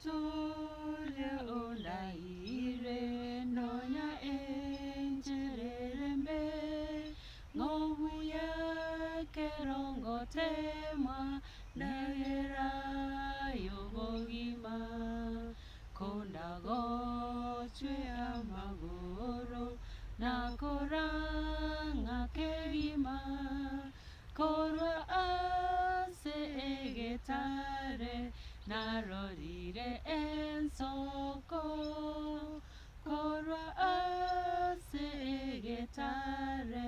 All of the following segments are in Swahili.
tole olaire nonya enjererembe ngobuya kerongo temwa negera yobogima kondago chwe amagoro nakoranga kegima korwa ase egetare narorire ensoko korwa ase egetare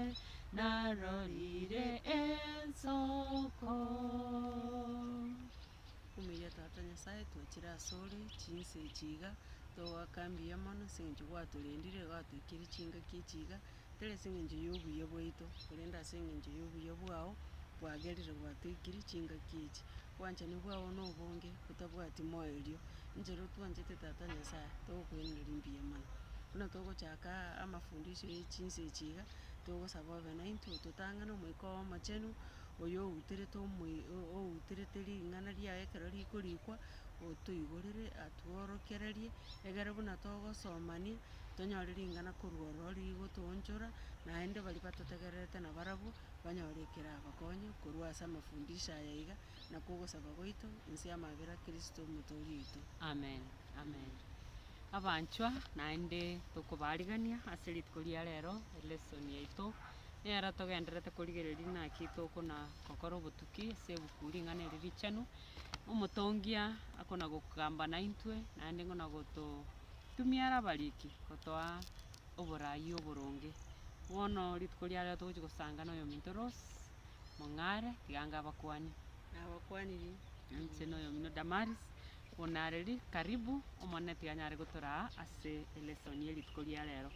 narorire ensoko. Kumiya tata nyasaye twachira asore chinse chiga towakambia mono sinju gwatulendire gwatwikire chinga kichiga tere singinju yobuya bwaito kurenda singinju yobuya bwao bwagerire gwatwikire chinga kichi wanchani bwao nobonge kutabwati moerio njero twanchete tata nyasaye togokwenera mbuya mono buna togochaka amafundisho y'echinse chiga togosaba obe na into totang'ana omoika omochenu oyo outerete ring'ana riaye ekero rikorikwa otoigorere atworokererie egere buna togosomania tonyore ring'ana korwa ororo rigotoonchora naende bari batotegererete na barabwo banyore ekerabakonye korwa ase amafundisho aya iga nako ogosaba goito inse amabera kristo omotori oito. Amen, amen. Abanchwa naende tokobarigania ase rituko ria rero elesson yaito nera togenderete korigereria naki tokona kokora obotuki ase ebuku ring'ana eri richanu omotongia akona gokamba naintwe naende ng'ona gototumia arabariki gotoa oborai oboronge bono rituko ria rero togochi gosangana oyo minto Rose Mong'are tiganga abakwani Nabakwaniri nse noyo mino Damaris bonareri karibu omone tiganyare gotoraa ase elesson ya rituko ria rero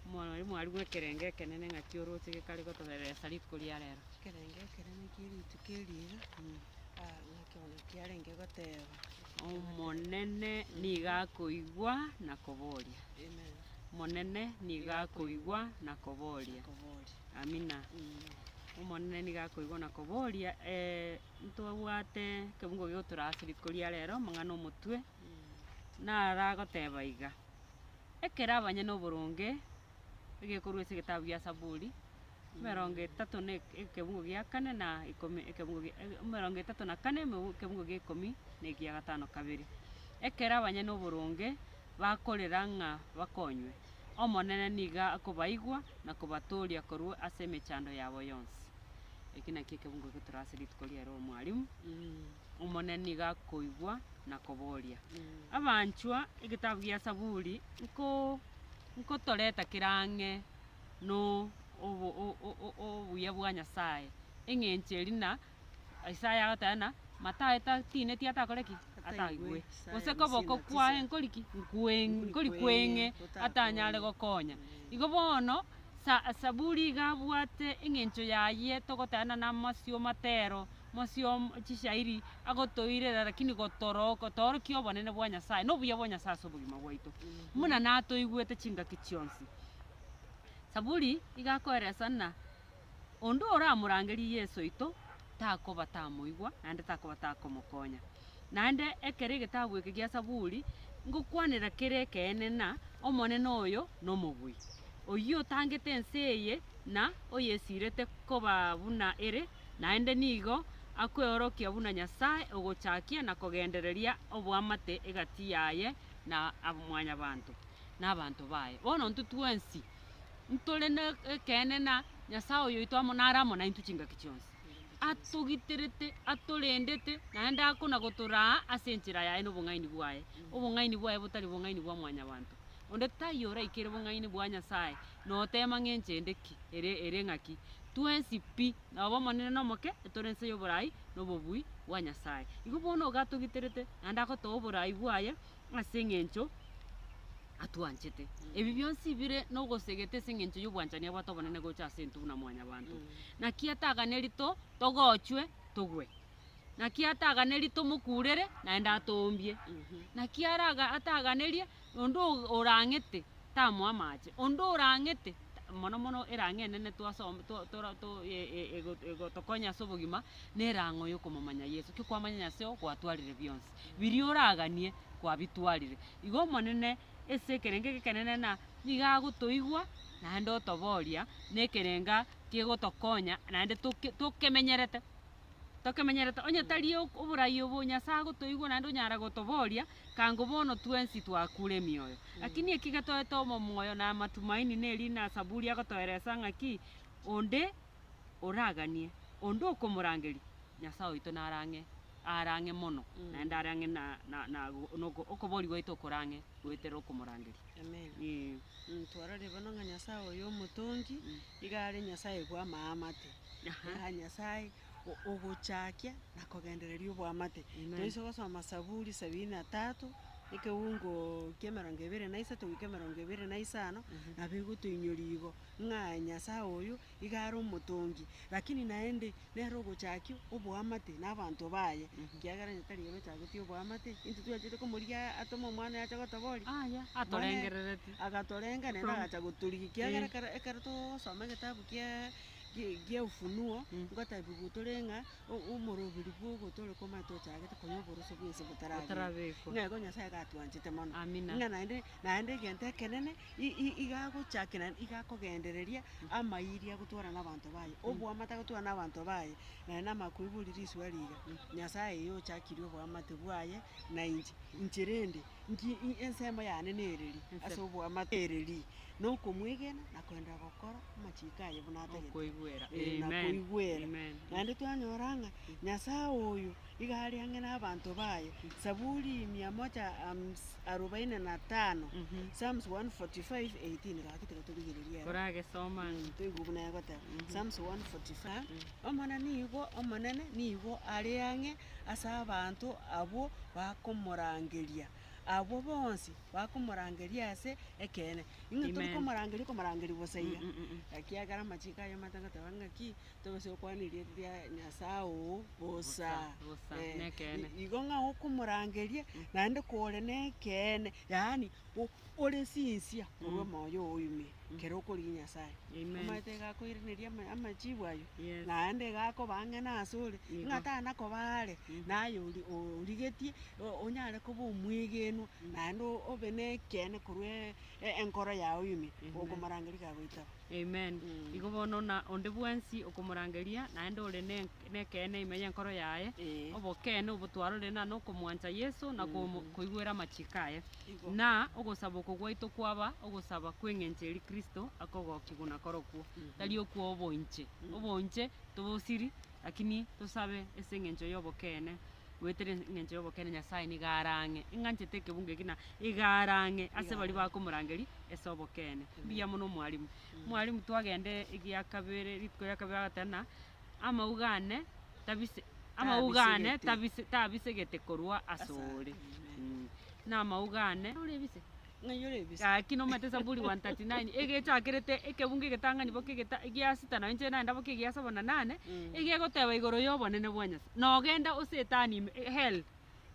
mwarimu ekerenge ekenene ng'aki oroche gekare gotobereresa rituko ria rero. ekerenge ekerene kia rituko eriga ng'aki bono kiarenge goteba omonene niga akoigwa na koboria amen monene niga akoigwa na koboria koboria amina omonene niga akoigwa na koboria ntobwate kebungo giotora ase rituko ria rero mang'ana omotwe naragoteba iga ekero abanyene oboronge egekorwa ase egetabu gia Zaburi 34 ekebungo gia 4 na 10 ekebungo 34 ekebungo gia 10 na egia 5:2 ekero abanyene oboronge bakorera ng'a bakonywe omonene niga akobaigwa na kobatoria korwa ase emechando yabo yonsi eki naki ekebungo getora ase rituko riaro omwarimu omonene niga akoigwa na koboria abanchwa egetabu gia Zaburi nkotoreta kirang'e no obuya bwa Nyasaye eng'enche erina Isaya agotena mataeta tineti atakoreki ataigwe gose koboko kwae nkoriki nkori kweng'e atanyare gokonya igo bono Zaburi iga abwate eng'encho yaye togotena na amasio matero masio chishairi agotoirera lakini gotorokia obonene bwa Nyasaye nobuya bwa Nyasaye ase obogima bwaito muna natoigwete chingaki chionsi Zaburi iga akoeresana onde oramorangeria Yesu oito takoba tamoigwa naende takoba takomokonya naende ekero egetabu eke gia Zaburi ngokwanera kere ekeene na omonene oyo nomobui oyio otangete ense eye na oyesirete koba buna ere naende nigo akoeorokia buna Nyasaye ogochakia na kogendereria obwamate egati yaye na abamwanya bantu n'abantu baye bono ntwe twensi ntore ekene na Nyasaye oyo oito amo naramo na intu chingaki chionsi atogiterete atorendete naende akona gotoraa ase enchera yaye nobong'aini bwaye botari bong'aini bwa mwanya bantu onde tayora ikere bong'aini bwa Nyasaye notema ng'enche endeki ere ng'aki twensi pi nabo omonene nomoke etorense y'oborai nobobui bwa Nyasaye igo bono gatogiterete naende agotoa oborai bwaye ase eng'encho atwanchete ebi bionsi bire nogosegete ase eng'encho y'obwanchani abwate obonene gocha ase entu buna mwanya bantu naki atagane rito togochwe togwe naki atagane rito mokurere naende atombie naki ataganerie onde orang'ete tamoa amache onde orang'ete mono erang'e enene twasoma egotokonya ase obogima nerang'o ya okomomanya Yesu kikwamanya Nyaseo gwatwarire bionsi biri oraganie kwabitwarire igo omonene ase ekerenge gekenene na iga gotoigwa naende otoboria na ekerenga kegotokonya naende tokemenyerete onye tari oborai obo Nyasaye agotoigwa naende onyara gotoboria kango bono twensi twakure emioyo lakini eki getoete omomoyo na amatumaini na eri na Zaburi agotoeresa ng'aki onde oraganie onde okomorangeria Nyasaye oito arange mono naende arange na okobori gwaito okorange goetera okomorangeria. Amen. Twarore bono ng'a Nyasaye oyo omotongi iga are Nyasaye bwa amaamate Nyasaye ogochakia na kogendereria obwamate toiso gosoma Zaburi 73 ekeungo kia 23 goika 25 nabo egotoinyoria igo ng'a Nyasaye oyo iga are omotongi lakini naende nero ogochakia obwamate na abanto baye kiagera tari ogochaketie obwamate intwe twachete komoria atoma omwana acha gotoboria atorengerereti agatorenga naende agacha gotorigia kiagera ekero togosoma egetabu gia Ufunuo ngotabiwa tore ng'a omorobiri bwogotore komanya tochagete konya oboroso bwense botarabekwa ng'a igo Nyasaye gatwanchete mono ng'a naende egento ekenene igagochakia naende igakogendereria amairia agotwara na abanto baye obwamate agotwara na abanto baye naende amakoibori riswa riga Nyasaye yochakirie obwamate bwaye na inche rende ensemo yane nereri ase obwamate ereri nokomwegena nakoenda gokora amachiko aye buna koigwera nakoigwera naende twanyora ng'a Nyasaye oyo iga are ang'e na abanto baye Zaburi 145 Psalms 145:18 gakitega torigereria koragesoma toigwa buna yagoteba Psalms 145 omonene nigo are ang'e ase abanto abo bakomorangeria abo bonsi bakomorangeria ase ekene ing'e tori komorangeria bosaiga akiagera amachiko aye matangateba ng'aki togose okwaniria Nyasaye oo bosa igo ng'a okomorangeria naende kore nekene yaani ore sinsia korwa omoyo oime kero okorigia Nyasaye omaete gakoiraneria amachibu ayo naende gakoba ang'e nase ore ng'a tana koba are naye origetie onyare koba omwegenwa naende obe nekene korwa enkoro yago ime okomorangeria gagoitaba. Amen. Igo bono na onde bwensi okomorangeria naende ore nekene ime enkoro yaye obokene obotwarore na okomwancha Yesu na koigwera amachiko aye na ogosaba okogwaito kwaba ogosaba kweng'encheri Kristo akogokigwa nakorokwo tari okwo obonche tobosiri lakini tosabe ase eng'encho ya obokene gwetere eng'encho ya obokene Nyasaye niga arang'e ing'anchete ekebungo eki na iga arang'e ase bari bakomorangeri ase obokene mbuya mono mwarimu twagende egia kabere rituko ria kabere agatana amaugane tabisegete korwa asore na amaugane orebise kino mate Zaburi 139 egechakirete ekebungo egetang'ani boke egiasita na inche naenda boke egiasaba na 8 egiagoteba igoro ya obonene bwa Nyasaye nogenda osetani hell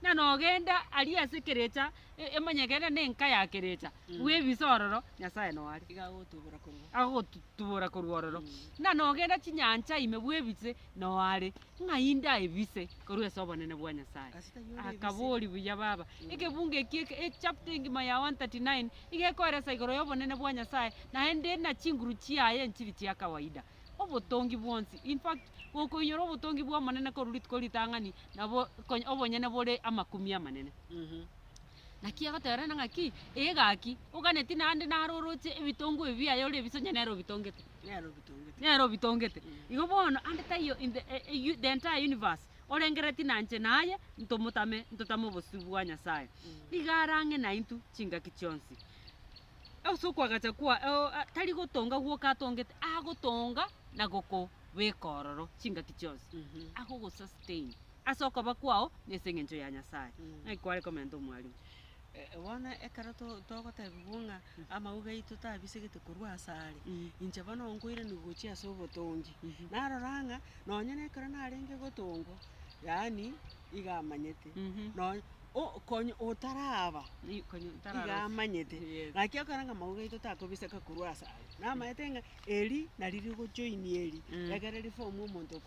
na nogenda ari ase kerecha emanyegere nenka ya kerecha bwebise ororo Nyasaye noare agotubora korwa ororo na nogenda chinyancha ime bwebise noare ng'ainde ebise korwa ase obonene bwa Nyasaye akabori buya baba ekebungo eki chapter ngima ya 139 igekoresa igoro ya obonene bwa Nyasaye naende na chinguru chiaye nchiri chia kawaida obotongi bwonsi in fact gokoinyora obotongi bwa manene korurituko ritang'ani nabo obonyene bore amakumi amanene naki agotera na ng'aki egaki oganeti naende naroroche ebitongo ebiaye ore ebiso nero bitongete igo bono ande tayo in the entire universe orengereti nanche naye ntotame obosu bwa Nyasaye igarang'e naintu chingaki chionsi osokwagacha kwa tari gotonga gwoka atongete agotonga na goko bekororo chingaki chionsi agogo sustain asokoba kwao nese eng'encho ya Nyasaye kware komento mwarimu wana ekero togotebigwa ng'a amauga aito tabisegete korwa asare inche bono nkoire nigochia ase obotongi narora ng'a nonya na ekero narenge gotongo yaani iga amanyete konyo otaraba Tarara. igamanyete Yes. naki akaranga mauga ito takobiseka kurwa asara namaetenga eri nariri gojoin eri egereri form omonto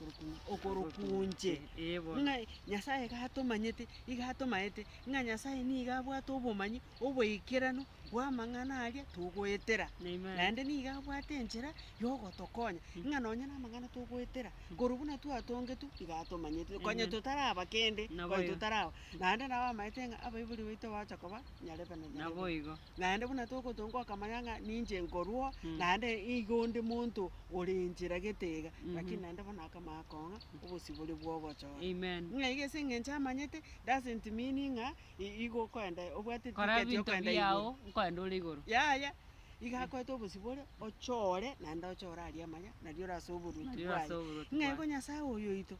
okorokunje Ebo. nga nyasaye gatomanyete igatomaete nga nyasaye niga abwate obomanyi oboikerano bwa amang'ana aria togoetera Amen. naende niga abwate enchera yogotokonya ng'a nonya na amang'ana togoetera korwa buna twatongetu igatomanyete konya totaraba kende Nabo konya igo. totaraba naende nabo amaete ng'a abaibori baito bacha koba nyarebe na nyarebe Nabo igo. naende buna togotonga okamanya ng'a ninche nkorwo naende igonde monto ore enchera getega lakini naende bono akamaakong'a obosibori bwogochora Amen. ng'a iga ase eng'encho amanyete doesn't mean ng'a igokoenda obwate Kora ticket binto yokoenda biao nkoenda ore igoro. yaya igakoete obosibore ochore naende ochore aria amanya nario orase oboruti Nario bwaye orase oboruti ng'a bwaye. igo nyasaye oyo oito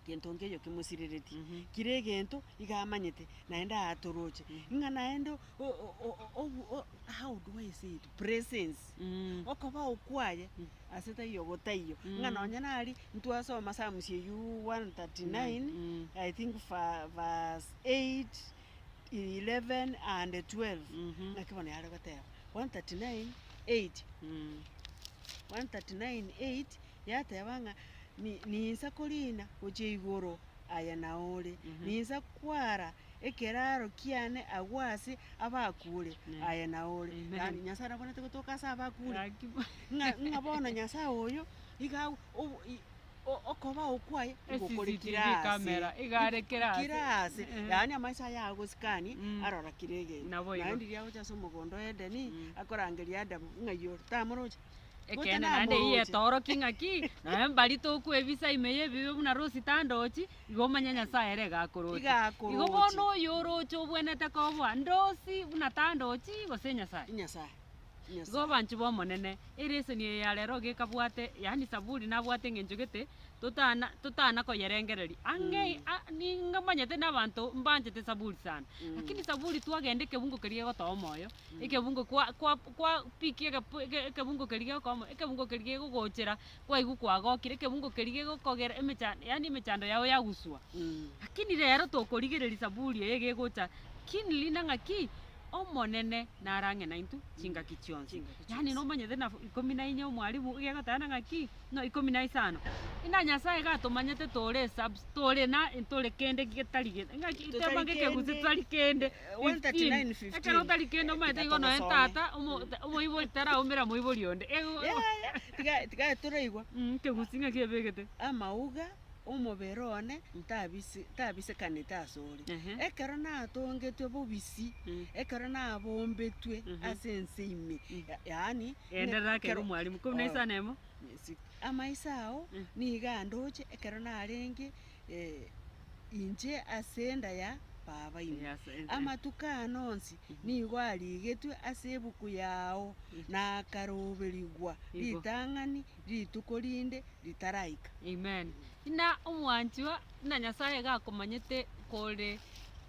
gento nkeyo kimosiriretie kire egento iga amanyete naende aatoroche ng'a naende how do I say it presence okoba okwaye ase taiyo gotaiyo ng'a nonya nari ntwasoma Psalms eywo 139 I think verse 8 11 and 12 ng'aki bono yare goteba 139:8 139:8 yateba ng'a ninsa korina gochia igoro aya naore ninsa kwara ekeraro kiane agwase abakure aya naore yani nyasaye nabonete gotoka ase abakure ng'a bono nyasaye oyo iga okoba okwaye CCTV camera igarekera kirase yani amaisa aya agosikani arora kirege Nabo igo. naende riagocha ase omogondo Edeni akorangeria Adamu ng'a yoro tamoroche ekende naende iye toro king'aki naye mbari tokwebisa imeye bibe buna rosi tandochi igo omanya nyasaye ere egakorochi igo bono oyo oroche obwenete kobwa ndosi buna tandochi gose nyasaye nyasaye igo obanchi bomonene ereseni eye ya rero gekabwate yani Saburi nabwate eng'encho gete totana koyerengereria ang'e ningamanyete na abanto mbanchete Saburi sana lakini Saburi twagenda ekebungo keria gegotoa omoyo ekebungo kwa piki ekebungo keria gegokoa ekebungo keria gegogochera kwaigu kwagokire ekebungo keria gegokogera yani emechando yao yaguswa lakini rero tokorigereria Saburi eye gegocha kinili nang'aki omonene narang'ena intwe chingaki chionsi yani nomanyete na 14 omwarimu gegotana ng'aki no 15 ina nyasaye gatomanyete tore kende getari ng'aki tebange kegusi twari kende 139:15 ekero tari kende omanyete igo noe tata omoibori taraumera moibori onde tiga turaigwa kegusi ng'aki ebegete amauga omobere one tabisekanete asore ekero natongetwe bobisi ekero nabombetwe ase ense ime yani enderera kero mwarimu 15 emo amaisa ao niga ndoche ekero narenge inche ase enda ya baba ime amatuko anonsi nigo arigetwe ase ebuku yao nakaroberigwa ritang'ani rituko rinde ritaraika amen ina omwanchwa na nyasaye gakomanyete kore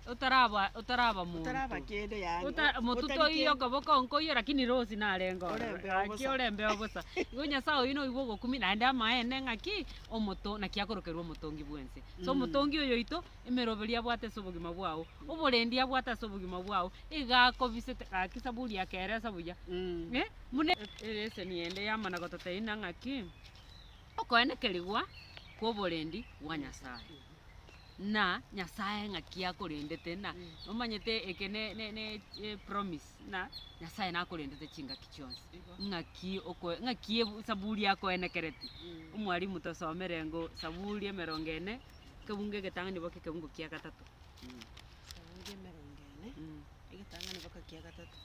otaraba muntu otaraba kende yani motuto iyo koboko nkoyo lakini rosi narengo aki orembe obosa igo nyasaye oyo noigwa ogokumi naende amaene ng'aki omoto naki akorokerwa omotongi bwense so omotongi oyo ito emeroberia abwate ase obogima bwao oborendi abwate ase obogima bwao igakobisete gaki Saburi akeresa buya mune ereseni ende yamana gototeina ng'aki okoenekerigwa kwa oborendi bwa nyasaye na nyasaye ng'aki akorendete na omanyete eke ne promise na nyasaye nakorendete chingaki chionsi ng'aki Saburi akoenekereti omwarimu tosomere ngo Saburi 40 kebungo egetang'ani boke kebungo kia gatatu Saburi 40 egetang'ani boke kia gatatu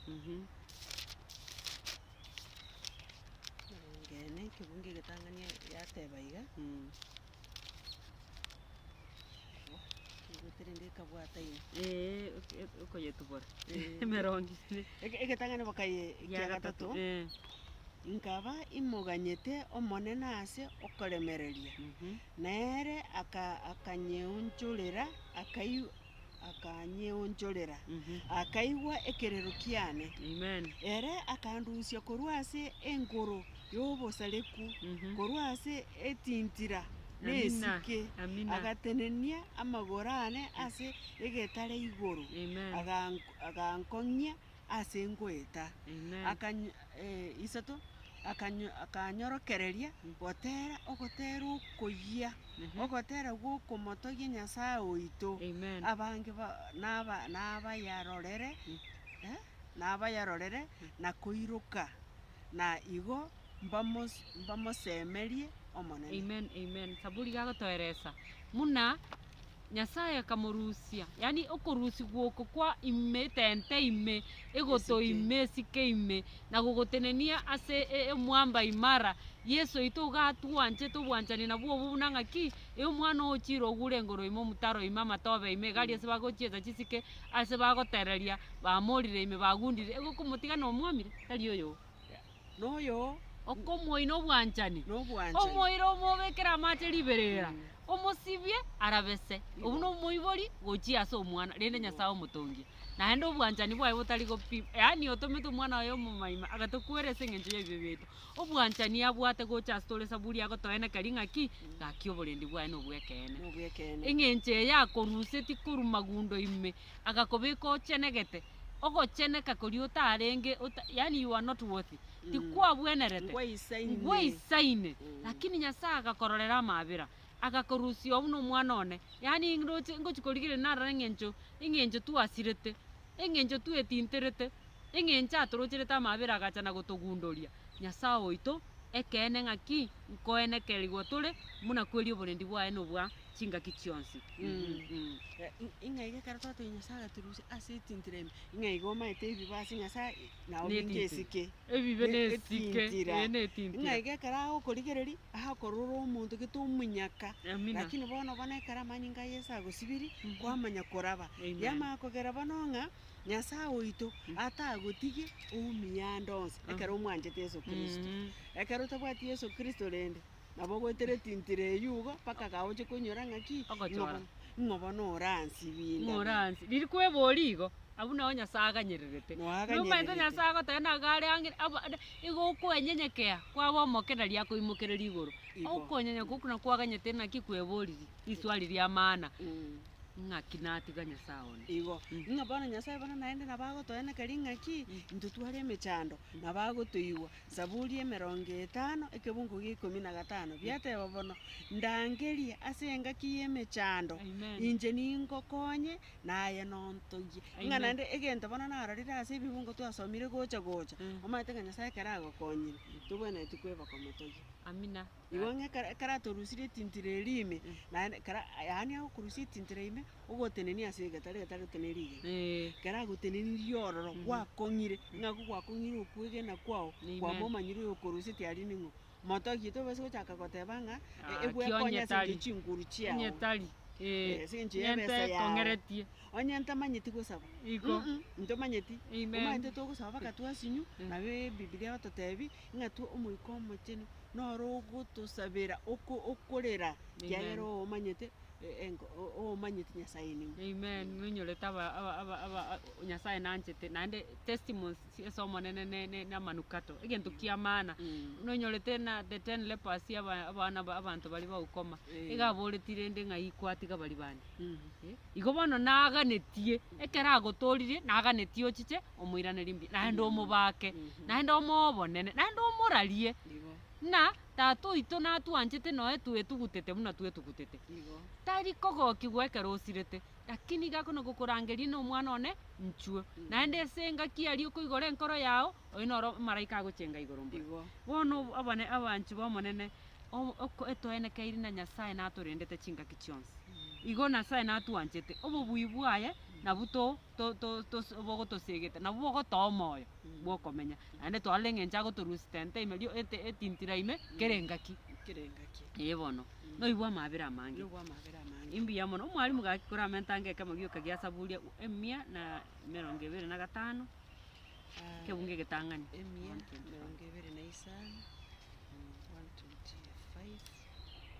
kebungo egetang'ani yateba iga okoyetubora emerongi egetang'ani boka kia gatatu nkaba imoganyete omonene ase okoremereria nere akanyeonchorera akaigwa ekerero kiane ere akandusia korwa ase engoro y'obosareku korwa ase etintira Amina. nesike Amina. agatenenia amagoro ane ase egetare igoro Amen. agankong'ia ase engoeta Amen. isato akanyorokereria gotera ogotera okoyia ogotera gwokomotogia nyasaye oito Amen. abange nabayarorere nabayarorere na koiroka na igo mbamosemerie omonene. Amen. Amen. Saburi gagotoeresa muna nyasaye akamurusia yani okurusi guoko kwa ime tente ime egoto ime sike ime na gugotenenia ase mwamba imara yesu itu gatwanje tubwanjani na bwo bunang'aki omwana ochiro ogure ngoro imo mutaro ima matobe ime gari ase bagochieza chisike ase bagotereria bamorire ime bagundire egokumutiga no mwamire tari oyo noyo okomoina obwanchani omoira omobekera amache riberera omosibie arabese obu no moibori gochi ase omwana rende nyasaye omotongia naende obwanchani bwaye botari gopi yani otomete omwana oyo omomaima agatokuerese eng'encho ya ebio bieto obwanchani abwate gocha ase tore saburi agotoenekeri ng'aki gaki oborendi bwaye nobwekene eng'encho eye akoruseti korwa magundo ime agakobeka ochenegete ogocheneka koria otarenge yani you are not worthy tikwabwenerete ngweisaine lakini nyasaye agakororera amabera agakorusia obu nomwana one yani ngochikorigire narora eng'encho twasirete eng'encho twetinterete eng'encho atorocherete amabera agacha na gotogundoria nyasaye oito ekene ng'aki nkoenekeriwa tore muna kweri oborendi bwaye nobwa chingaki chionsi ing'aiga ekero twatoiga nyasaye agaturusia ase etintira ime ing'aiga omaete ebibasi nyasaye nao binge esike ebibe nesike ing'aiga ekero agokorigereri akorora omonto gete omunyaka lakini bono ekero amanyinga yesu agosibiri kwamanya koraba yamanya kogera bono ng'a nyasaye oito atagotige omianda onsi ekero omwanchete yesu kristo ekero otabwati yesu kristo rende nabo gwetere tintira eyugo mpaka gaoche konyora ng'aki ng'obono oransi binda oransi riri kwebori igo abu nao nyasaye aganyererete nomaete nyasaye agotena gare ang'e igo okwenyenyekea kwabomokereria akoimokereria igoro okonyenyeka oku nakwaganyete naki kweboriri riswari ria maana ng'aki natiga nyasaye one igo ng'a bono nyasaye bono naende nabagotoenekeri ng'aki ntotware emechando nabagotoigwa zaburi 50 ekebungo gia 15 biateba bono ndangeria ase engaki ya emechando inche ningokonye naye nontogie ng'a naende egento bono narorire ase ebibungo twasomire gocha omaete ng'a nyasaye ekero agokonyire tobwenereti kweba komotogia. Amina. Igo ng'ekero atorusirie etintira erime naende yaani agokorusia etintira ime ogotenenia ase egetari oteneri igere kero agotenenirie ororo gwakong'ire ng'ako gwakong'ire okwegena kwao kwamomanyire oyo okoruseti aria ning'o motogie tobase gochaka goteba ng'a egwekonya ase chinguru chiao nyetari kongeretie onye ntamanyeti gosaba ntomanyeti omaete togosaba mpaka twasinyu nabo ebibilia batotebi ng'atu omoika omochenu noro ogotosabera okorera kiagera omanyete omanyete nyasaye ning'o. Amen. Nonyorete nyasaye nanchete naende testimonies ase omonene na manukato egento kia maana nonyorete na the 10 lepers abana abanto bari baukoma igaboretire rende ng'ai kwatiga bari bande igo bono naganetie ekero agotoririe naganetie ochiche omoiraneri mbi naende omobake naende omobonene naende omorarie na tata oito natwanchete noe twetugutete buna twetugutete tari kogokiwa ekero osirete lakini gakona gokorangeria na omwana one nchwe naende ase engaki aria okoigora enkoro yao oyo noro maraika agochenga igoro mbura bono abanchi bomonene etoenekeiri na nyasaye natorendete chingaki chionsi igo nyasaye natwanchete obobui bwaye nabu bogotosegete nabu bogotoa omoyo bwokomenya naende twarora eng'encho agotorusita ente ime rio etintira ime kerengaki bono noibwa amabera amange imbuya mono omwarimu gaki koramenta ngeke magioka gia saburi 125 kebunge getang'ani 125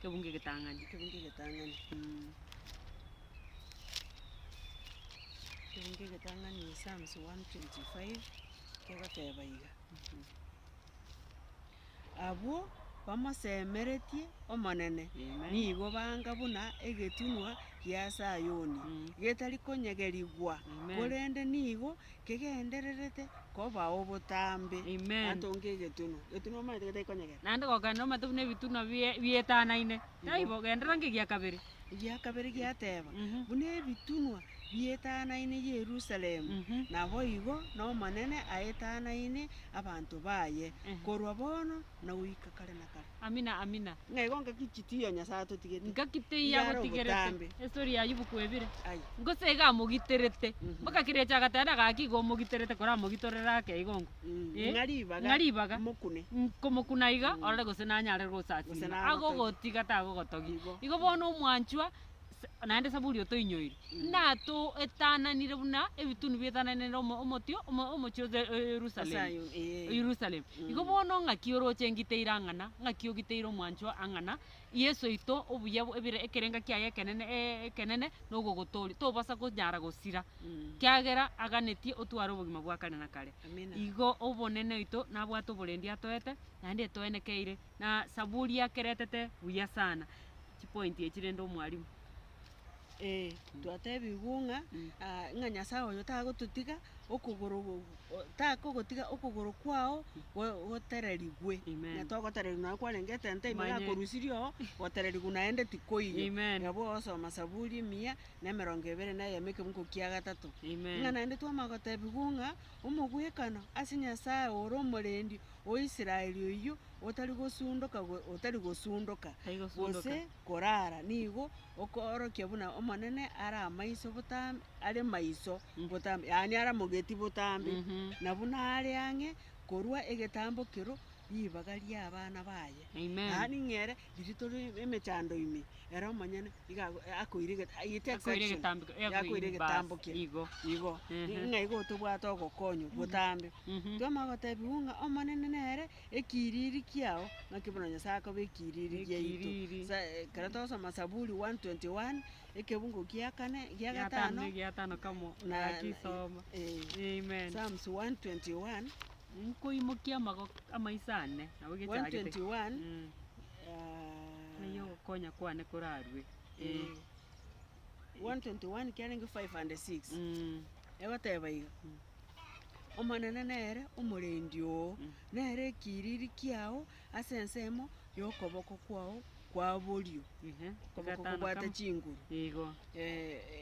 kebunge getang'ani kebunge getang'ani Psalms 125 kegoteba iga abwo bamosemeretie omonene Amen. nigo banga buna egetunwa gia Sayoni getari konyegerigwa Amen. korende nigo kegendererete koba obotambe Amen. atonge getunwa maite gete konyegera Nande gokana matubune bituna bietanaine. Taibo gendera ngigia kabiri. gia kabere giateba buna ebitunwa bietanaine Yerusalemu nabo igo no manene aetanaine abantu baye korwa bono na uika kare na kare. Amina amina. Ngaigonga kichitiyo Nyasaye totigete Ngakite ya gotigerete. Story ya yubu kwebire. ai Ngosega mugiterete. Mbaka kirecha gatana gaki go mugiterete kora mugitorera ke igongo. Ngaribaga mukune kumukunaiga orare gosena nyare gosati. Ago gotiga tago gotogi. Igo bono mwanchwa naende saburi otoinyoire nato etananire buna ebitunu bietananire omotio omochio Jerusalem igo bono ng'aki oroche ngiteire ang'ana ng'aki ogiteire omwanchwa ang'ana Yesu ito obuya ebire ekerenga kiaye ekenene nogogotori tobasa konyara gosira kiagera aganetie otware obogima bwa kane na kare igo obonene ito nabwate oborendi atoete naende etoenekeire na saburi akeretete buya sana chipointi echirende omwarimu twatebigung'a ng'a Nyasaye oyo tagotutiga okogoro takogotiga okogoro kwao gotererigwe natogotererigwa naye kwarengete nteme gakorusirio gotererigwa naende tikoiyo nabo osoma Saburi 122 na yemeke munko kia gatatu ng'a naende twamagotebigung'a omogwekano ase Nyasaye ore omorendi o Israeli oyo otari gosundoka gose korara nigo okorokia buna omonene ara amaiso botambe are maiso botambe yani ara mogeti botambe na buna are ang'e korwa egetambo kero ribaga ria abana baye yani ng'ere dirito emechando ime era omonyene akoire getambo kero igo ng'a tobwate ogokonywa botambe twamagotebigung'a omonene nere ekiriri kiao ng'aki bono Nyasaye akoba ekiriri giaito kera tosoma Saburi 121 ekebungo gia gatano kamo nakisoma Psalms 121 nkoimokia amago amaisane nabo gechagete 121 nayo konya kwane korarwe 121 kiarenge 5 and 6 egoteba iga omonene nere omorendi oo nere ekiriri kiao ase ensemo yokoboko kwao kwa borio koboko kobwate chinguru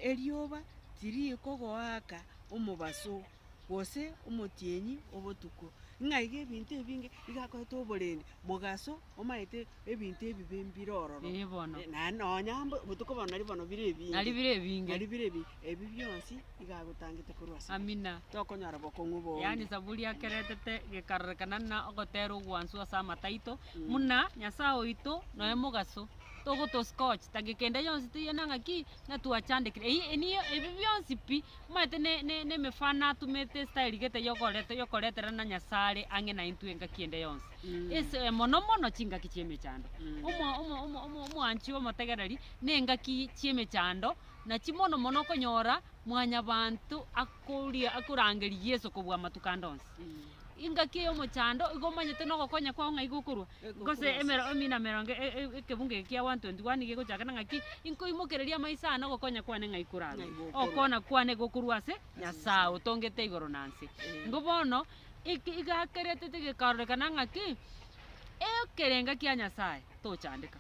erioba tirikogoaka omobaso gose omotienyi obotuko ng'aiga ebinto ebinge igakoeta oborendi mogaso omaete ebinto ebi bembire ororo nonyambo botuko bono nari bono bire ebinge ebi bionsi igagotangete korwa ase amina tokonyara bokong'u bonge yani Saburi akeretete gekarorekana na ogotera ogwansu ase amataito muna Nyasaye oito noe mogaso togotoskotch tagekende yonsi tuyena ng'aki natwachandekire eniyo ebi bionsi pi maete ne mefana tumete style gete yokoretera na Nyasaye ang'e na intwe ngakiende yonsi ese mono chingaki chiemechando omwanchi omotegereri nengaki chiemechando na chimono konyora mwanya bantu akorangeria Yesu kobwa matukandonsi ingaki omochando igomanyete nogokonya kwao ng'ai gokorwa gose omina meronge ekebunge kia 121 gegochakana ng'aki inkoimokereria amaisa ana gokonya kwane ng'ai korarwa okona kwane gokorwa ase Nyasaye otongete igoro nansi ngo bono igakeretete gekarorekana ng'aki ekerenga kia Nyasaye tochandeka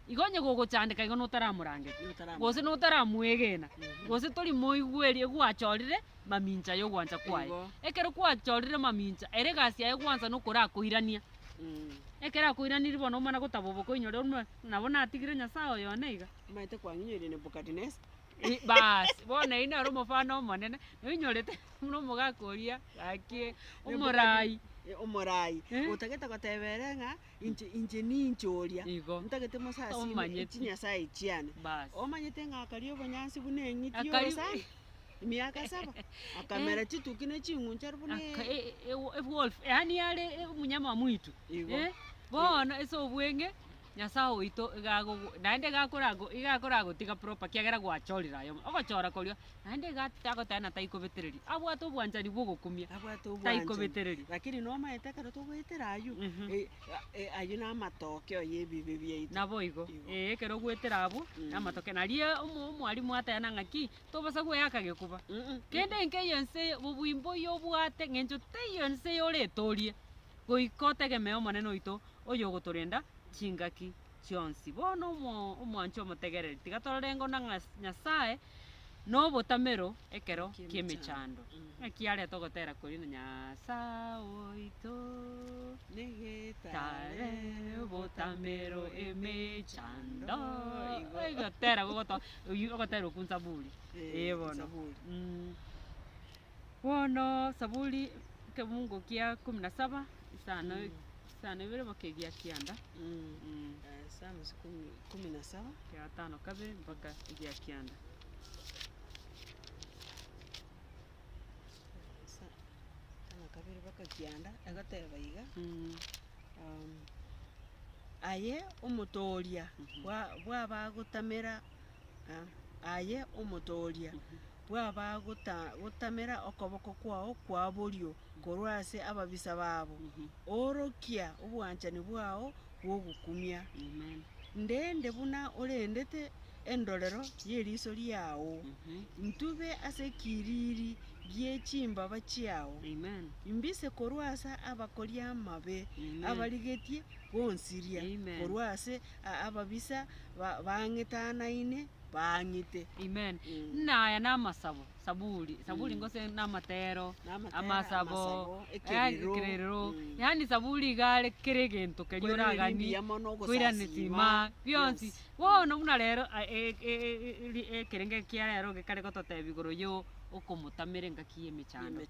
igonye gogochandeka igo notaramurangete gose notaramwegena gose tori moigwerie gwachorire mamincha yo gwancha kwaye ekero kwachorire mamincha ere gasi yaye gwanza nokora koirania ekera koiraniri bono mana gotaboboko inyore nabo natigire Nyasaye oyo neiga maite kwanginyore Nebukadneza bas bona ino ro mofano monene inyorete no mugakoria gaki omorai utageta gotebere ng'a inche ninchoria ntagete mosasi Nyasaye chiane omanyete ng'akari obonyansi buneng'itio osa miaka 7 akamera chitukine ching'uncha bune wolf yani yale munyama mwitu bona eso obwenge nyasaye oito naende igakora gotiga proper kiagera gwachorira yo ogochora korio naende agotana taikobetereri abwate obwanchani bwogokumia taikobetereri lakini no maete karo tugwetera ayu ayu na matokeo yebibe byaitu nabo igo ekero gwetera abo amatoke narie omwarimu atayana ng'aki tobasa gweyaka gekuba kende nke yonse bobwimbo yobwate ng'encho teyonse yoretorie goika otegemea omonene oito oyo ogotorenda chingaki chionsi bono omwancho omotegereri tiga tororengo na nyasaye no botamero ekero kiemechando ekiareta ogotera kori na nyasaye oito negetare botamero emechando igotera ogotera okunsa buri bono bono saburi kemungo kia 17 sana ibere bakegia kianda sana 17 kia 5 kabiri mpaka igia kianda sana kabiri mpaka kianda agateba iga aye omotoria bwaba gutamera aye omotoria bwaba gutamera okoboko kwao kwa borio korwase ababisa babo orokia obwanchani bwao bwogukumia ndende buna orendete endorero yeriso liao ntube ase kiriri byechimba bachiao imbise korwasa abakoria mabe abarigetie bonsiria korwase ababisa bangitana ine bangite naya namasabo saburi ngose namatero amasabo ekirero yani saburi gare keregento kerioragani kwiranisima byonsi bono muna rero ekerenge kia rero gekare gototebi goro yo okomutamire ngaki emechando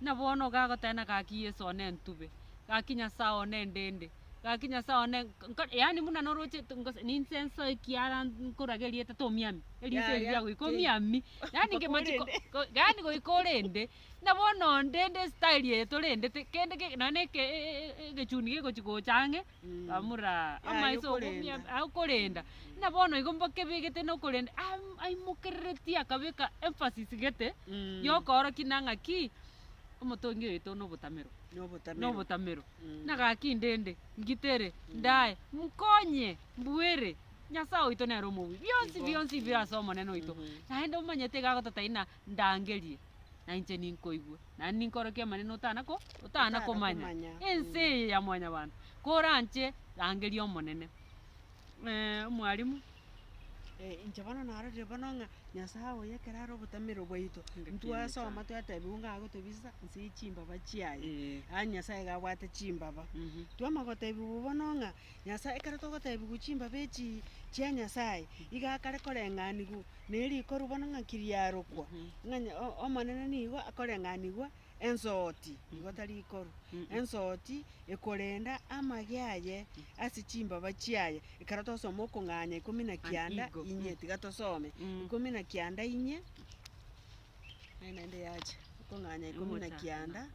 na bono gagotena gaki esone ntube gakinya sao nendende gakinya sao ne yani muna noroche ninsenso ikiara nkoragerieta to miami elise ya goikomiami yani kemachiko yani goikorende na bono ndende style yeto rende kende none gechuni gegochiko change amura amaiso miami akorenda na bono igomba kebigete no korenda ai mukeretia kabeka emphasis gete yokoro kinanga ki omotongi yeto no botamero na gaki ndende ngitere ndae mkonye mbwere nyasa oito nero mubi byonsi birasomo neno oito naende omanyete gagotataina ndangerie na inche ninkoigwe na ninkorokia maneno utana komanya ense ya mwanya bantu koranche rangerie omonene mwarimu inche bono narorire bono ng'a nyasaye oyekera obotamero bwaito ntwasoma twatebunga agotobisa nse chimbaba chiaye nyasaye gabwate chimbaba twamagotebiwa bono ng'a nyasaye ekero togotebiwa chimbaba echi chia nyasaye igakare koreng'anigu neri ikoru bono ng'a kiriarokwa ng'a omonene nigo akoreng'anigwa ensoti igo tari ikoru ensoti ekorenda amagiaye ase chimbaba chiaye ekero tosoma okong'anya 19 inye tiga tosome 19 inye naende yache okong'anya 19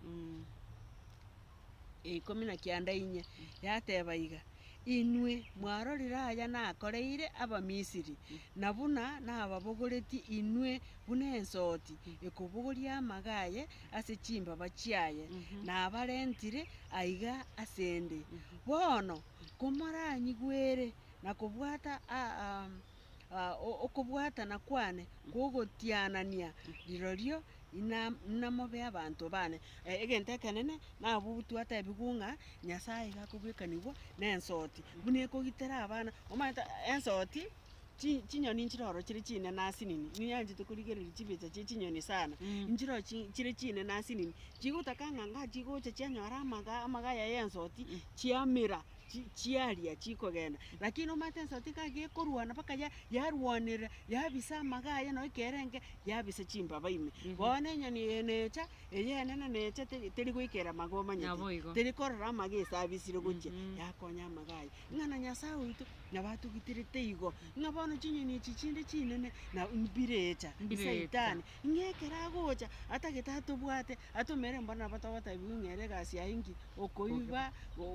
19 inye yateba iga inwe mwarorire aya nakoreire abamisiri na buna nababogoreti inwe buna ensoti ekobogoria amagaye ase chimbaba chiaye nabarentire aiga asende bono komoranyigwere na kobwata okobwatana kwane kogotianania rirorio inamobe abantu bane egente ekenene nabo twatebigwa ng'a nyasaye gakobwekanigwa na ensoti buna ekogitera abana omanyete ensoti chinyoni nchiroro chiri chine nasi nini niyanji tukurigereria chibecha chinyoni sana nchiro chiri chine nasi nini chigotaka ng'anga chigocha chianyora amagaya ya ensoti chiamera chiaria chikogenda lakini omate ensoti kagekorwana paka yarwanira yabisa amagaya no ikerenge yabisa chimbaba ime bono enyoni enecha eyenene necha teri goikera magoma nyete teri korora amagesa abisire gochia yakonya amagaya ng'ana nyasaye oito nabatugiterete igo ng'a bono chinyoni echi chinde chinene na mbirecha isaitani ng'ekera gocha atagete atobwate atomere mbona batogotabiwa ng'ere gasi yaingi okoiba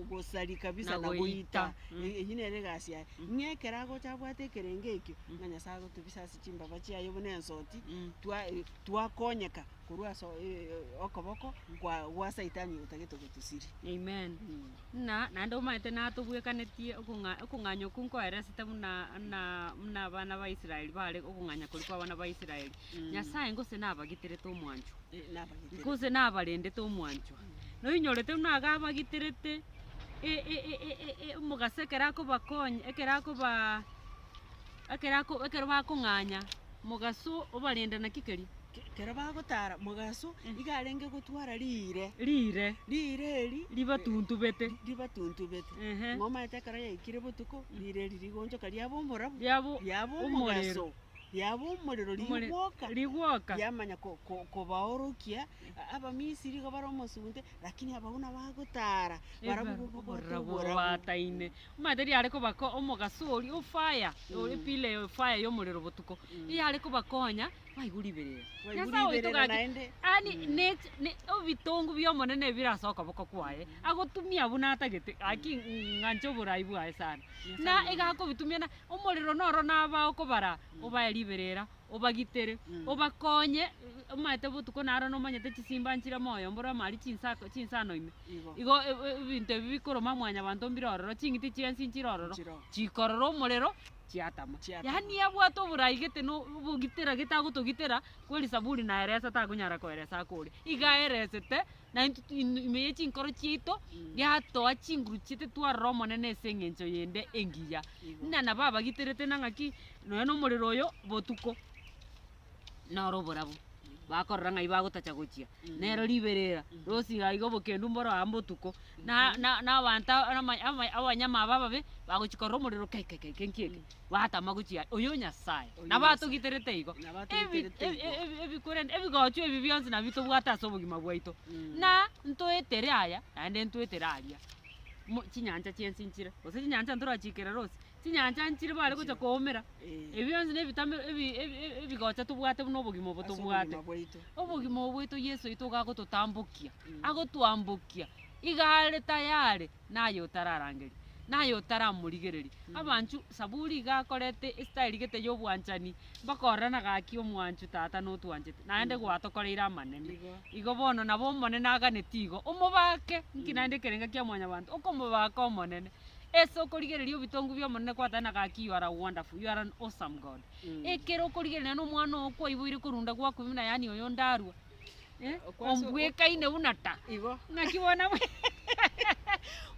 gosari kabisa goita eyi nere egasi yaye ng'ekere agocha abwate ekerenge ekio ng'a nyasaye agotubisa ase chimbaba chiaye buna ensoti twakonyeka korwa ase okoboko gwa saitani otagete gotusiri. Amen. Naende omaete natobwekanetie okong'anya oku nkoeresete muna abana ba Israeli bare okong'anya kori kwa abana ba Israeli. Nyasaye ngose nabagiterete omwancho. Ngose nabarendete omwancho. Noinyorete buna iga abagiterete omogase ekero bakong'anya mogaso obarenda naki keri? Kero bagotara mogaso iga arenge gotwara rire eri libatuntubete ng'omaete ekero yaikire botuko rire eri rigonchoka riaba omorabo Riaba omogaso riaba omorero rigwoka riamanya kobaorokia abamisiri igo bare omosunte lakini aba buna bagotara bataine omaete riare kobako omogaso ori ofaya ori pile ofaya ya omorero botuko riare kobakonya baiguriberera naende obitongo bia omonene birasoka boko kwaye agotumia buna atagete aki ng'ancho oborai bwaye sana na igakobitumia na omorero noro naba okobara obaye riberera obagitere obakonye omaete botuko naro nomanyete chisimba nchire moyo mbora mari chinsano ime igo ebinto ebi bikoroma mwanya banto mbirororo ching'iti chiensi nchirororo chikorora omorero chiatama yani abwate oborai gete no bogitera getagotogitera kweri saburi naeresa takonyara koeresa akore igaeresete na imeye chinkoro chiito giatoa chinguru chiete twarora omonene ase eng'encho yende engiya nana babagiterete nang'aki nonya na omorero oyo botuko noro oborabo bakorora ng'ai bagotacha gochia nero riberera rosiga igo bokendu mboro ambotuko na abanto abanyama aba babe bagochikorora omorero kenkieke batama gochia oyo nyasaye nabatogiterete igo ebigocho ebi bionsi nabito bwate ase obogima bwaito na ntoetere aya naende ntoetere aria chinyanja chiensi nchire gose chinyanja ntorachikera rosi chinyanja nchire bare gocha koomera ebionsi na ebigocha tobwate buna obogima obo tobwate obogima obwaito Yesu oito gagototambokia agotwambokia igare tayare naye otararangeria naye otaramorigereri abanchu saburi gakorete estyle gete yobwanchani bakorana gaki omwanchu tata notwanchete naende gwatokoreire amanene igo bono nabo omonene aganeti igo omobake nkinaende kerenga kia mwanya bantu okomobaka omonene ese okorigereria obitongu bia omonene kwatana gaki you are wonderful, you are an awesome God. Ekero okorigereria nomwana okwoiboire korunda gwaku buna yani oyo ndarua ombwekaine bunata ng'akibona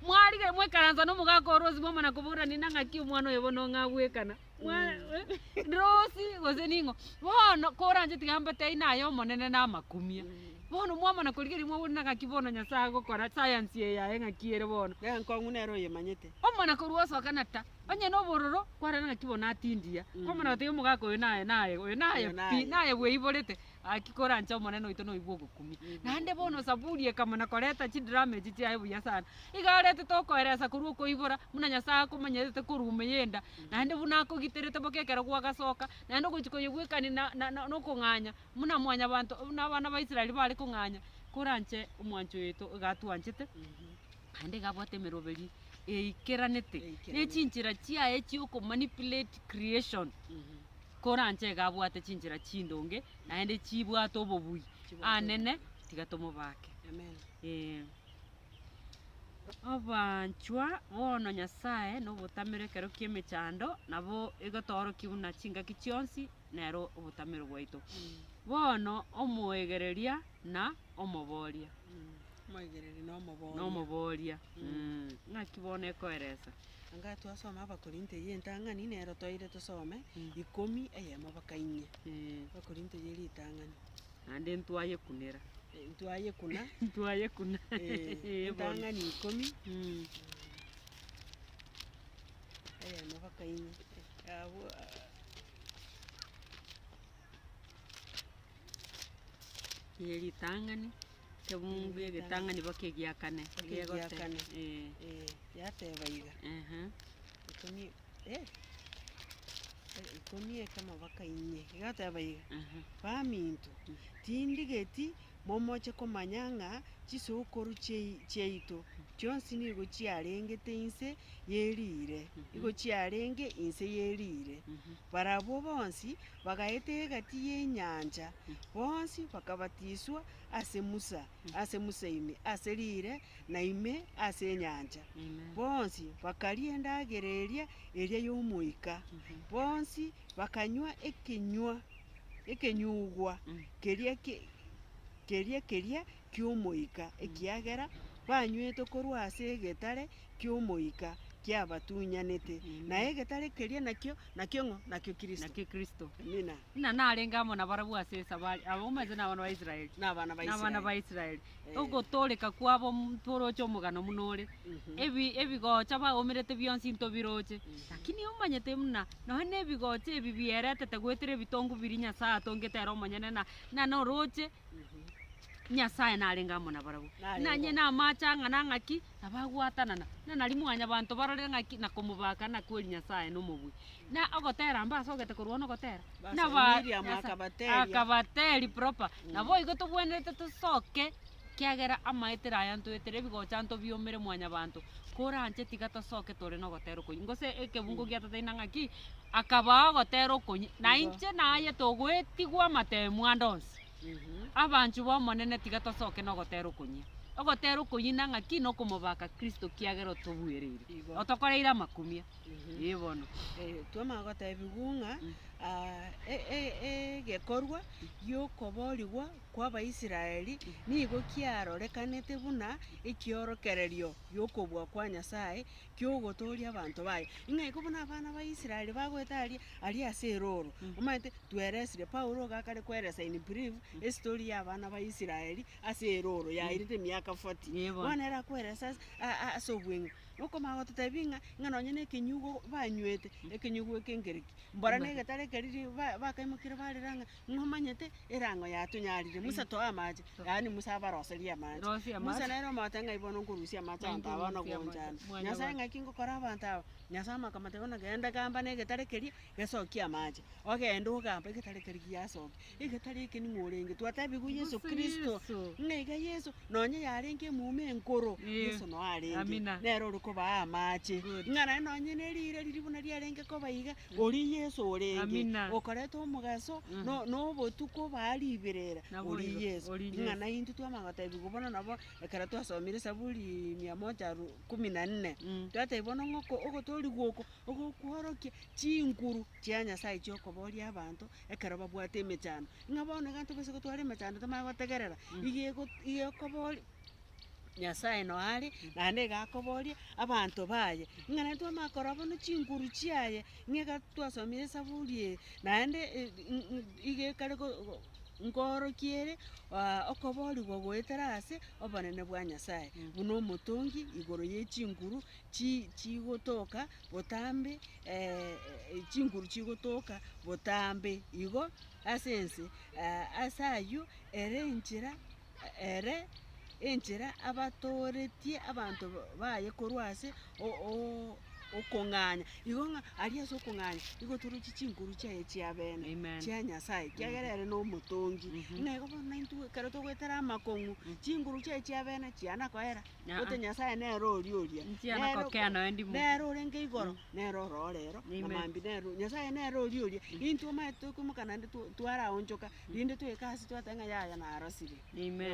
mwarige mwekaranza nomogaka orosi mwamana koborani nang'aki omwana oyo bono ng'abwekana rosi gose ning'o bono koranje tigambete naye omonene namakumia bono mwamana korigeria mwabona nang'aki bono nyasaye gokora science yaye ng'aki ere bono nkong'u nero oyemanyete omwana korwa osoka ta onye nobororo kwara ng'aki bono atindia omwana otaiga omogaka oyo naye bweiborete akikora ncha omonene oito noibwa ogokumi naende bono saburi ekamana koreta chidramage chiaye buya sana igarete tokoeresa korwa okoibora muna nyasaye akomanyete korume yenda naende buna akogiterete bokekera gwagasoka naende ogochiko yebwekani nokong'anya muna mwanya banto n'abana ba Israeli bare kong'anya koranche omwancho oito igatwanchete naende gabwate emeroberi eikeranete nechinchira chiaye chiokomanipulate creation koranche gabwate chinchira chindonge naende chibwate obobui anene tiga tomobake abanchwa bono nyasaye nobotamire kero kia emechando nabo egotorokia buna chingaki chionsi nero obotamiro bwaito bono omoegereria na omoboria nomoboria ng'aki bono ekoeresa anga twasoma abakorinte yentang'ani nero toire tosome 10 eyemo bakainye abakorinte yeri itang'ani naende ntwayekunera ntwayekuna entang'ani 10 eyemo bakainye abo yeri itang'ani kebungu egetang'ani bakegiakane yatebaiga ikonie kama bakainye igatebaiga baminto tindigeti momoche komanya ng'a chisokoru chiaito chionsi nigo chiarengete inse yerire igo chiarenge inse yerire barabo bonsi bagaete egati y'enyanja bonsi bakabatiswa ase Musa ime ase rire na ime ase enyanja bonsi bakaria endagera eria y'omoika bonsi bakanywa ekenyugwa keria ki'omoika ekiagera banywete korwa ase egetare ki'omoika kiabatunyanete na egetare keria nakio Kristo. Nakio Kristo. Amina. Na narenga mona barabu ase sabari abo maze na bana ba Israeli. Na bana ba Israeli. Ogotoleka kwabo mtorocho omugano munore. Ebigocha bagomerete bionsi into biroche. Lakini omanyete muna no ne ebigocha ebibierete tegwetire bitongu birinya saa tongetera omanyene na noroche. Nyasaye narenga mona barabu nanye na machanga na ngaki abagwatanana na nari mwanya bantu barore ngaki na kumubaka na kweli Nyasaye no mubui na ogotera mbaso ogete korwa no gotera na ba akabateri proper na boy goto bwenete tusoke kiagera amaitira yantu etere bigocha nto biomere mwanya bantu koranje tiga tusoke tore no gotero ko ngose ekebungo giatateina ngaki akaba gotero ko na inche naye togwetigwa matemu andonsi abanju bo monene tiga tosoke no gotero kunyia ogotero kunyina ngaki no kumubaka Kristo kiagero tubwirire otokoreira makumia ibono twama gota ebigunga gekorwa giokoborigwa kwa Baisiraeli nigo kiarorekanete buna ekiorokererio giokobwa kwa Nyasaye kiogotoria abantu baye ing'aiko buna abana ba Israeli bagwetaria ari ase eroro omaete tweresire Paulo gakare kweresa in brief story ya abana ba Israeli ase eroro yairite miaka 40 bwana era kweresa ase obwengu nuko magototebinga ng'ano nyene ekenyugo banywete ekenyugo ekengereki mbora negetare keriri bakaimukire bariranga ng'omanyete erango yatunyarire Musa toa amache yani Musa baroseria amache Musa nero matanga ibono kurusia amache abana gonjana Nyasaye ngakingo kora abantu Nyasaye makamatebona genda gamba negetare keri gesokia amache ogenda ogamba egetare keri yasoka egetare ekeni ngorenge twatabigu Yesu Kristo ng'aiga Yesu nonye yarenge mume enkoro Yesu no arenge nero ko ba amache ng'ana nonye nerire riribuna riarenge ko baiga ori Yesu orenge okoreto omugaso no botuko bari birera ori Yesu ng'ana intu twamagatabi gubona nabo ekara twasomire Zaburi 114 twatebona ng'oko ogotori gwoko ogokuhorokia chinguru chia Nyasaye chiokoboria abantu ekara babwate emechano ng'abone ganto bese gotware emechano tamagotegerera igekobori Nyasaye no ari nande gakoboria abantu baye ng'ana twamakora bono chinguru chiaye ng'eka twasomire Zaburi nande igekare ngoro kiere okobori gogoetera ase obonene bwa Nyasaye buno omotongi igoro ye chinguru chigotoka botambe chinguru chigotoka botambe igo asense asayo enchera abatoretie abantu baye korwa ase okong'anya igonga ari ase okong'anya igo turuchi chinguru chiaye chiabene chia Nyasaye kiagerere no motongi nego bona intu kero togwetera amakong'u chinguru chiaye chiabene chiana koera ote Nyasaye nero orioria nero orenge igoro nero rorero mambi nero Nyasaye nero orioria intu maito kumukana ndi twara onjoka rinde twekasi twatanga yaya na arosire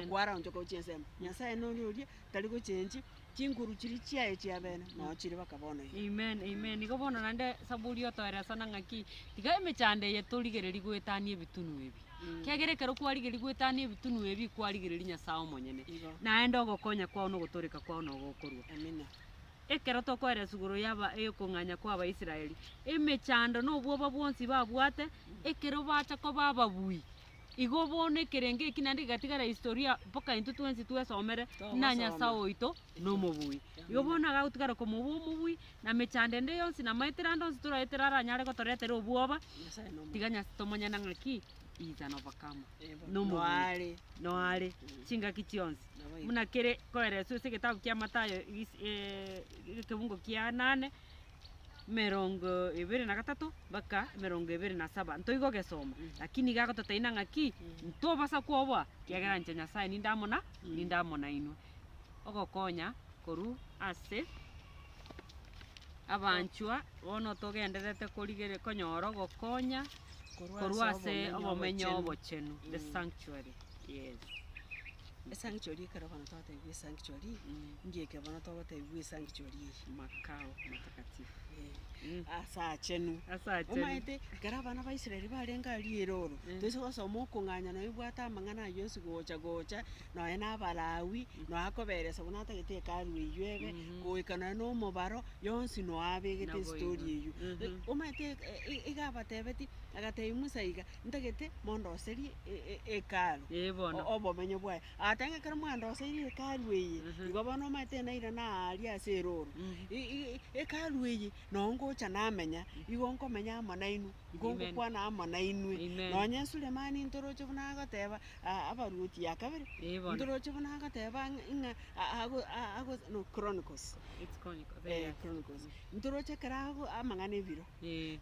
kwara onjoka uchensema Nyasaye no orioria taligo chenji chinguru chiri chiaye chiabene no chiri bakabona amen igo bono nande Zaburi otoera sana ng'aki tiga emechande yeturigereri gwetania ebitunu ebi kiagerekero kwarigeri gwetania ebitunu ebi kwarigereri Nyasaye omonyene naende ogokonya kwao no gotoreka kwao no gokorwa amina ekero tokwere suguru yaba ekong'anya kwa Baisiraeli emechando no bwoba bwonsi babwate ekero bacha ko bababui igo bone kerenge kinandi gatigara historia poka into twensi twesomere na Nyasaye oito no mubui igo bona gautigara ko mubui na mechande nde yonsi na maitira ndonsi turaitira ranyare gotoretere obwoba tiganya tomonyana ng'aki iza no bakama no are chinga kichionsi muna kere koere suse gitabu kia Matayo kebungo kia 8 23 baka 27 ntoigo gesoma lakini gago totaina ng'aki ntobasa kwobwa kiagera nche Nyasaye nindamona inwe ogokonya koru ase abanchwa bono togenderete korigere konyora gokonya koru ase obomenyo obochenu the sanctuary. Yes. Sanctuary kara bana twatebiwe sanctuary ngeke bana twatebiwe sanctuary makao matakatifu asa chenu omaete kara bana ba Israeli barenga lieroro twese basoma okung'anya no ibwata amang'ana yonsi gocha no ena abalawi no akoberesa buna atagete ekaru iyebe goikana no mobaro yonsi no abegete story eyu omaete igabatebeti agatei musaiga ntagete mondoseri ekaru obomenyo bwaye atanga kara mwandoseri ekaru eye igo bono omaete naira na ari ase eroro ekaru eye nongocha namenya igo nkomenya amo nainu igo ngokwana amo nainwe nonye Sulemani ntoroche buna agateba abaruti yakabere ntoroche buna agateba inga ago no Chronicles. It's Chronicles ntoroche karago amang'ana ebiro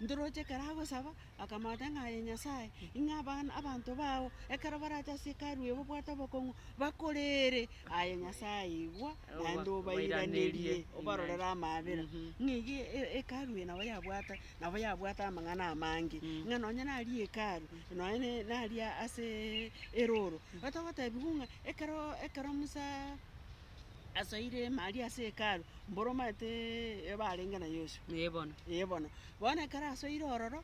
ntoroche karago saba akamata ng'aye Nyasaye inga abantu bawo ekara baracha sikaru ebo bwata bokongo bakorere aye Nyasaye igwa nando bairanerie obarorera amabera ng'igi ekaru nabo yabwata amang'ana amange ng'a nonye nari ekaru nonye nari ase eroro batabigunga ekaro musa asoire mari ase ekaru mboro mate ebarenga na Yesu yebono bona kara asoire ororo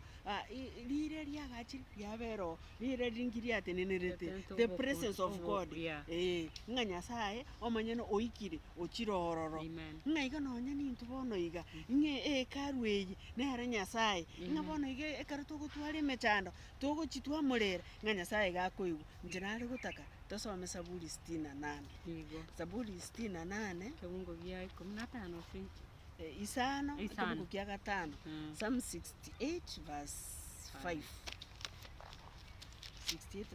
lire liagachi yabero lire ringiri atenenerete the presence of God ng'a Nyasaye omanyeno oikire ochiro ororo ng'a iga nonye nintu bono iga ng'e ekaru eye nere Nyasaye ng'a bono iga ekara togotwara emechando togochitwa morera ng'a Nyasaye gakoigwa njerare gotaka tosome Zaburi 68 Zaburi 68 kifungo gia 15 isano kifungo kia gatano Psalm 68 verse 5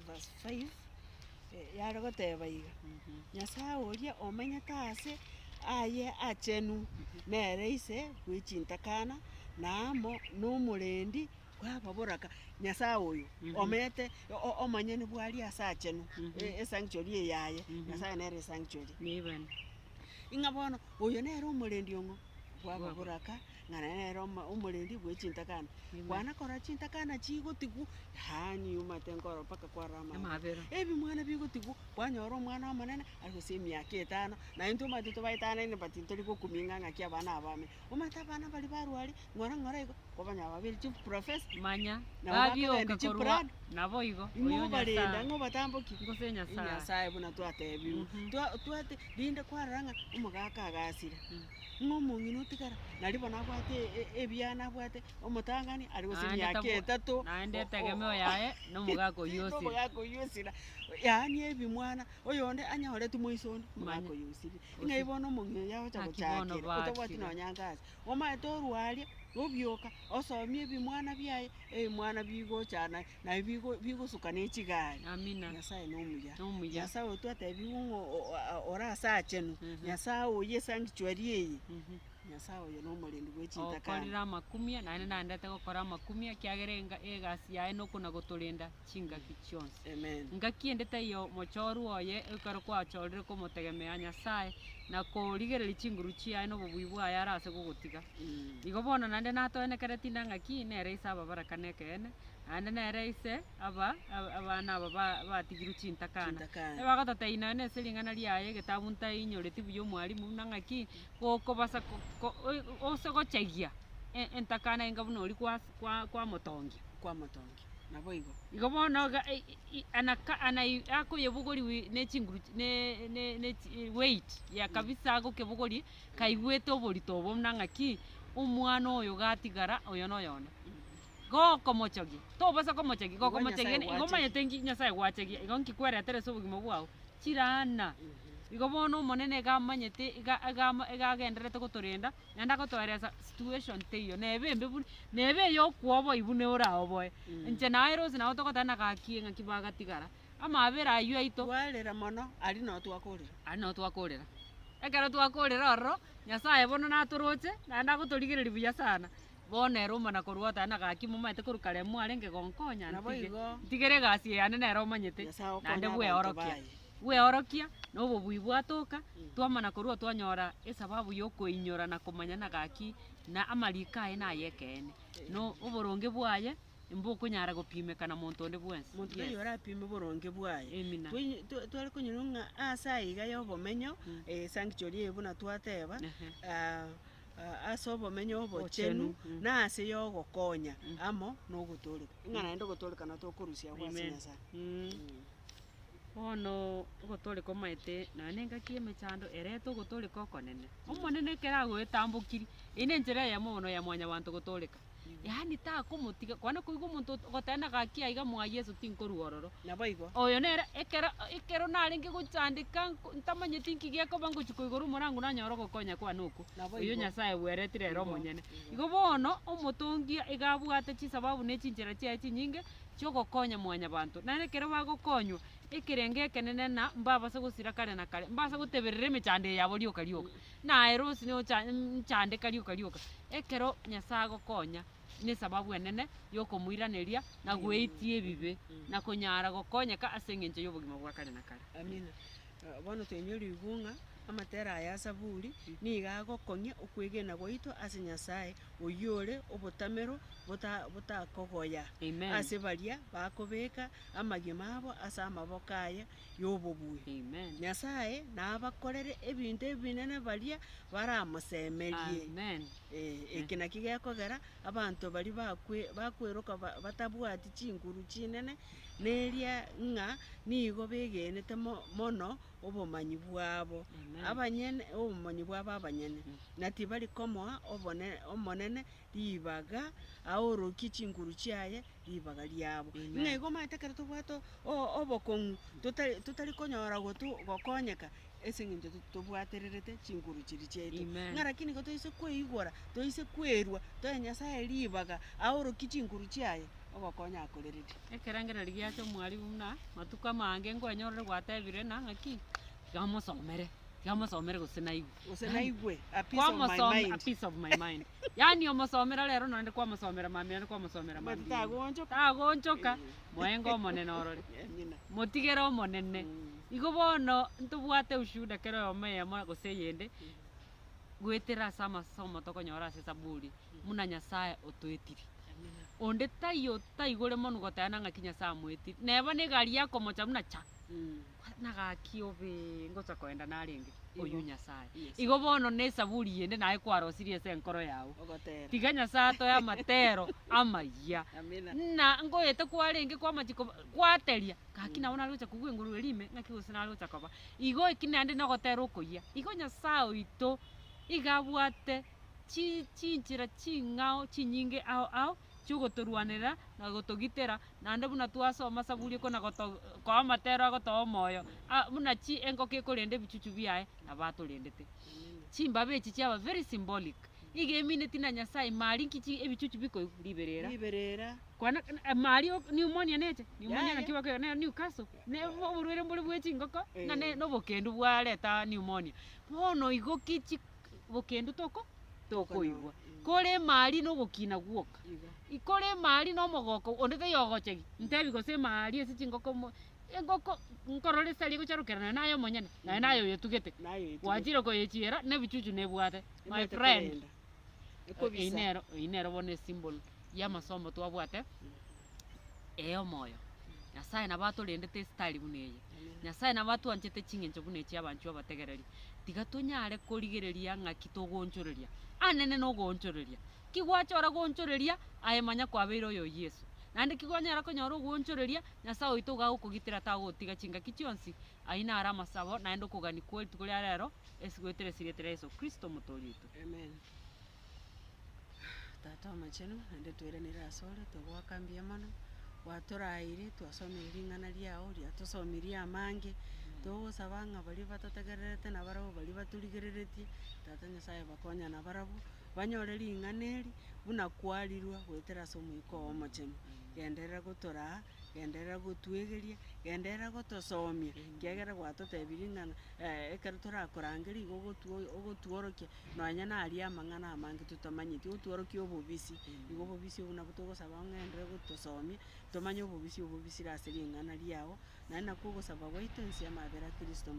verse 5 yare goteba iga Nyasaye oria omanyete ase aye achenu nere ise gwichintakana namo n'omorendi kwababoraka Nyasaye oyo omete omanyene bwari ase achenu sanctuary yaye Nyasaye nere sanctuary inga bono oyo nere omorendi ongo kwababoraka ng'ana nere omorendi gwichintakana kwana kora chintakana chigotigu hani umate nkoro paka kwarama ebi mwana bigotigu kwanyora omwana omonene ari gose emiaka 5 na into mate tobaitana ine bati tori gokuminga ng'aki abana abame omate abana bari barwari ng'ora igo kobanya babiri chief professor manya babioka korwa nabo igo oyo barenda ngo batamboki ngose Nyasaye buna twatebiwe twate rinde kwaranga omugaka agasira ng'omong'ina otigara nari bona abwate ebiana abwate omotangani ari gose emiaka 3 naende tegemeo yaye nomugaka oyosira yani ebi mwana oyonde anyahore tumoisondi mugaka oyosire ng'a ibono omong'ina yagocha gochakera otobwati nonyangazi omaete orwaria obioka osomie ebimwana biaye ebimwana bigochana na bigosuka n'echigari Nyasaye n'omuya Nyasaye otwatebiwe ora ase achenu Nyasaye oye sanctuary eye Nyasaye oyo n'omorendi gwechintakana okorera amakumia naende naendete gokora amakumia kiagerenga egasi yaye nokona gotorenda chingaki chionsi ngaki endete iyo mochoru oye ekaro kwachorire komotegemea Nyasaye na korigereria chinguru chiaye nobobui bwaye arase gogotiga igo bono naende natoenekere tinda ng'aki nere ise ababaraka nekene naende nere ise abana aba batigiru chintakana ebagotataina nese ring'ana riaye egetabu ntainyoreti buya omwarimu buna ng'aki gokobasa ose gochegia entakana enga buna ori kwamotongia nabo igo bono akoyebogori nechinguru ne weight ya kabisa agokebogori kaigwete oborito obo buna ng'aki omwana oyo gatigara oyo noyone gokomochogia tobasa komochogia gokomochogia igo manyete Nyasaye gwachegia igo nkikweretere ase obogima bwago chirana igo bono omonene gamanyete egagenderete gotorenda naende agotoeresa situation teiyo nebe eyo okwobo ibune oraoboe inche naye rose nao togotana gaki ng'aki bagatigara amabera aywo aito twarera mono ari no twakorera ekero twakorera ororo Nyasaye bono natoroche naende agotorigereria buya sana bono ero omana korwa otana gaki momaete koruka remo arenge gonkonya ntigere egasi yane nero omanyete naende bweorokia weorokia nobobui bwatoka twamana korwa twanyora esababu yokoinyora na komanyana gaki na amarika aye nayekene no oboronge bwaye mbokonyara gopimeka na monto onde bwensi muntu yes. Yora pime boronge bwaye emina twari kunyurunga asa iga yobomenyo sanctuary ebuna twateba ase obomenyo obochenu na ase yogokonya amo nogotoleka ing'ana ende gotoleka na tokorusia gwase Nyasaye bono ogotoleka omaete naye engaki emechando erete ogotoleka okonene omonene kera goetambokiri ine enchera ya mono ya mwanya bantu gotoleka yani takomotiga kwana koiga omonto gotena gaki aiga mwa Yesu tinkorugororo naboigo oyo nere ekero narenge gochandika ntamanyeti nkigiakoba ngochiko igoro morango nanyora gokonya kwa nuku oyo Nyasaye bweretire ero monyene igo bono omotongia igabwate chisababu ne chinchera chiaye chinyinge chiogokonya mwanya bantu nare kero bagokonywa ekerenge ekenene na mbabase gosira kare na kare mbasa goteberera emechande yabo rioka rioka naero sine chande karioka rioka ekero Nyasaye agokonya ne sababu enene yokomuiraneria na gweitie ebibe na konyara gokonyeka ase eng'encho y'obogima bwa kare na kare amina bono twenyori igunga amatera aya saburi niga agokonya okwegena gwaito ase Nyasaye oyore obotamero botakogoya ase baria bakobeka amagima abo ase amaboko aya y'obobui Nyasaye nabakorere ebinto ebinene baria baramosemerie eki naki gekogera abanto bari bakweroka batabwati chinguru chinene neria ng'a nigo begenete mono obomanyi bwabo abanyene obomanyi bwabo abanyene nati bari komoa omonene ribaga aoroki chinguru chiaye ribaga riabo ng'a igo matekere tobwato obokong'u totari konyora gokonyeka ase eng'encho tobwatererete chinguru chiri chiaito ng'a lakini ko toise kweigora toise kwerwa toe Nyasaye ribaga aoroki chinguru chiaye ogokonya akorereri ekerangera giacho mwarimu muna matuko amange nkwenyorore gwatebire na ng'aki gamosomere gosenaigwe a piece of my mind yani omosomera rero nonde kwamosomera mami nonde kwamosomera mami tagonchoka mwengo omonene orore motigere omonene igo bono ntobwate ushuda kero omeyemo goseyende gwetera ase amasomo tokonyora ase saburi muna Nyasaye otoetiri onde taigore mono gotana ng'aki Nyasaye amwetiri neba negari yakomocha muna cha nagaki obe ngocha koenda narenge oyu Nyasaye igo bono ne saburi yende naye kwarosirie ase enkoro yago tiga Nyasaye toya amatero amaya na ngoete kwarenge kwamachiko kwateria gaki nabo narocha kugwa enguru erime ng'aki gose narocha koba igo ekinande nogotera okoyia igo Nyasaye oito igabwate chinchira ching'ao chinyinge ao chiogotorwanera na gotogitera nande buna twasoma saburi kona kwa amatero agotoa omoyo buna chi engoko ekorende ebichuchu biaye nabatorendete chimbabe echi chiaba very symbolic igemine tina Nyasaye mari nkichi ebichuchu biko liberera kwana mari pneumonia neche pneumonia na kiwa ne Newcastle ne oburwere mburi bwechi ngoko na ne no bokendu bwareta pneumonia bono igo kichi bokendu tokoigwa kore mari no gokina gwoka ikore mari no mogoko onde yogochegi ntebi gose mari ese chingoko engoko nkorore sari gocharukerana nayo monyene nayo yetugete wachiro ko yechiera ne bichuchu ne bwate my friend inero bone symbol ya masomo twabwate moyo Nyasaye nabatorendete style buneye Nyasaye nabatwanchete ching'encho bunechi abanchu abategereri tiga tonyare korigereria ng'aki togonchoreria anene no gonchoreria kigwachora gonchoreria ayemanya kwabeire oyo Yesu nande kigwanyara konyora gonchoreria Nyasaye oito gagukugitira tagotiga chingaki chionsi aina ara masabo naende kugani kwetu kuri arero esigwetere siretera Yesu Kristo mutoritu amen tata amacheno nande tweranira asore togwakambia mono watoraire twasomera ing'ana riao riatosomirie amange togosaba ng'a bari batategererete na barabo bari baturigereretie tata Nyasaye bakonya na barabo banyore ring'ana eri buna kwarirwa gwetera ase omoiko omochenu genderera gotoraa, genderera gotwegeria, genderera gotosomia, kiagera gwatotebirie ng'ana ekero torakorangeria igo ogotworokia nonya naria amang'ana amange totamanyeti, otworokie obobisi, igo obobisi obwo nabo togosaba ong'endere gotosomia, tomanye obobisi ase ring'ana riago, naende nako ogosaba gwaito ense ya amabere a kristo